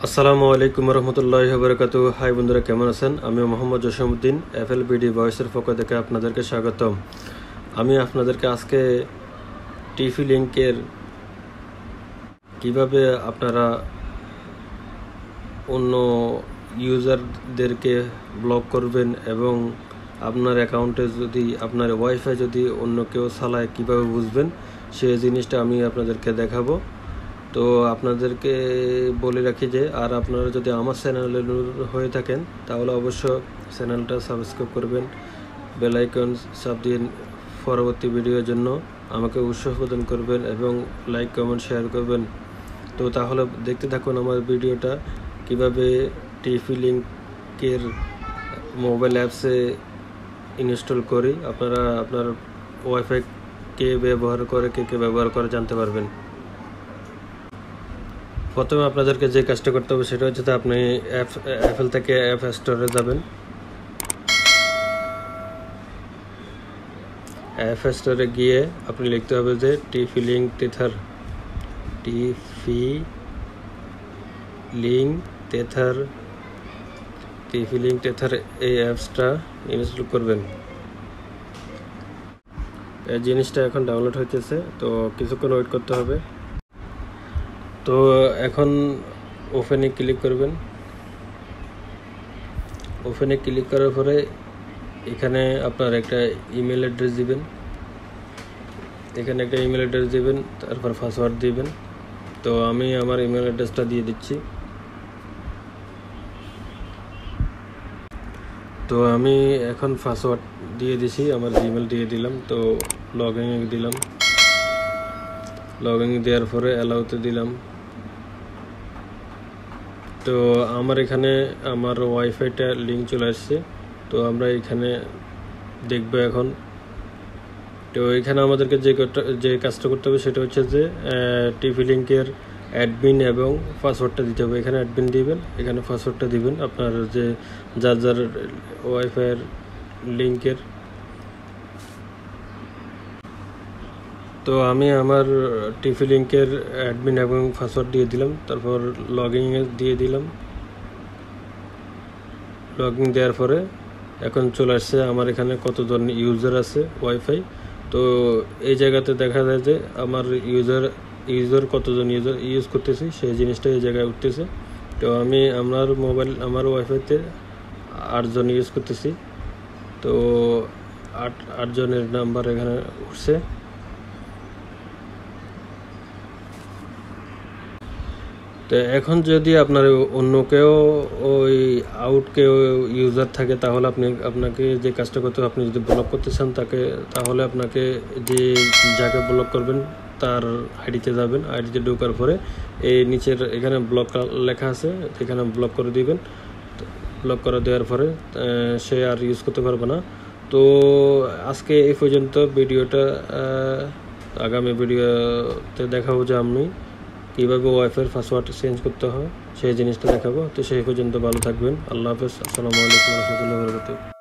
আসসালামু আলাইকুম রহমতুল্লাহি ওয়া বারাকাতুহু। হাই বন্ধুরা, কেমন আছেন? আমি মোহাম্মদ জসিমউদ্দিন, এফএলবিডি ভয়েসের পক্ষ থেকে আপনাদেরকে স্বাগতম। আমি আপনাদেরকে আজকে টিভি লিংকের কিভাবে আপনারা অন্য ইউজারদেরকে ব্লক করবেন এবং আপনার অ্যাকাউন্টে যদি আপনার ওয়াইফাই যদি অন্য কেউ চালায় কীভাবে বুঝবেন সেই জিনিসটা আমি আপনাদেরকে দেখাবো। তো আপনাদেরকে বলে রাখি যে আর আপনারা যদি আমার চ্যানেলে হয়ে থাকেন তাহলে অবশ্য চ্যানেলটা সাবস্ক্রাইব করবেন, বেল আইকন চাপ দিয়ে পরবর্তী ভিডিওর জন্য আমাকে উৎসাহ প্রদান করবেন এবং লাইক কমেন্ট শেয়ার করবেন। তো তাহলে দেখতে থাকুন আমার ভিডিওটা কিভাবে টিভি লিংকের মোবাইল অ্যাপসে ইনস্টল করি। আপনারা আপনার ওয়াইফাই কে ব্যবহার করে কে ব্যবহার করে জানতে পারবেন। প্রথমে আপনাদেরকে যে কাজটা করতে হবে সেটা হচ্ছে আপনি অ্যাপল থেকে অ্যাপ স্টোরে যাবেন। অ্যাপ স্টোরে গিয়ে আপনি লিখতে হবে যে টিভি লিংক টেথার এই অ্যাপসটা ইনস্টল করবেন। এই জিনিসটা এখন ডাউনলোড হইতেছে, তো কিছুক্ষণ ওয়েট করতে হবে। তো এখন ওপেনে ক্লিক করবেন। ওপেনে ক্লিক করার পরে এখানে আপনার একটা ইমেল অ্যাড্রেস দিবেন, তারপর পাসওয়ার্ড দিবেন। তো আমি আমার ইমেল অ্যাড্রেসটা দিয়ে দিচ্ছি। তো আমি এখন পাসওয়ার্ড দিয়ে দিছি, আমার জিমেল দিয়ে দিলাম। তো লগইন দিলাম, লগইন দেওয়ার পরে অ্যালাউতে দিলাম। তো আমার এখানে আমার ওয়াইফাইটা লিঙ্ক চলে আসছে, তো আমরা এখানে দেখব এখন। তো এখানে আমাদেরকে যে কাজটা করতে হবে সেটা হচ্ছে যে টিভি লিংকের অ্যাডমিন এবং পাসওয়ার্ডটা দিতে হবে। এখানে অ্যাডমিন দিবেন, এখানে পাসওয়ার্ডটা দিবেন আপনার যে যার ওয়াইফাইয়ের লিংকের। তো আমি আমার টিভি লিংকের অ্যাডমিন এবং পাসওয়ার্ড দিয়ে দিলাম, তারপর লগইন দিয়ে দিলাম। লগইন দেওয়ার পরে এখন চলে আসছে আমার এখানে কতজন ইউজার আছে ওয়াইফাই। তো এই জায়গাতে দেখা যায় যে আমার ইউজার কতজন ইউজার ইউজ করতেছি সেই জিনিসটা এই জায়গায় উঠতেছে। তো আমি আমার ওয়াইফাইতে 8 জন ইউজ করতেছি। তো 8 জনের নাম্বার এখানে উঠছে। তো এখন যদি আপনার অন্য কেউ ওই কেউ ইউজার থাকে তাহলে আপনাকে যে কাজটা করতে হবে, আপনি যদি ব্লক করতে চান তাহলে আপনাকে যাকে ব্লক করবেন তার আইডিতে যাবেন। আইডিতে ঢোকার পরে এই নিচের এখানে ব্লক লেখা আছে, এখানে ব্লক করে দিবেন। ব্লক করে দেওয়ার পরে সে আর ইউজ করতে পারবে না। তো আজকে এই পর্যন্ত ভিডিওটা। আগামী ভিডিওতে দেখাবো যে আমি কীভাবে ওয়াইফাইয়ের পাসওয়ার্ড চেঞ্জ করতে হয় সেই জিনিসটা দেখাবো। তো সেই পর্যন্ত ভালো থাকবেন। আল্লাহ হাফেজ। আসসালামু আলাইকুম রহমতুল্লাহি ওয়া বারাকাতুহু।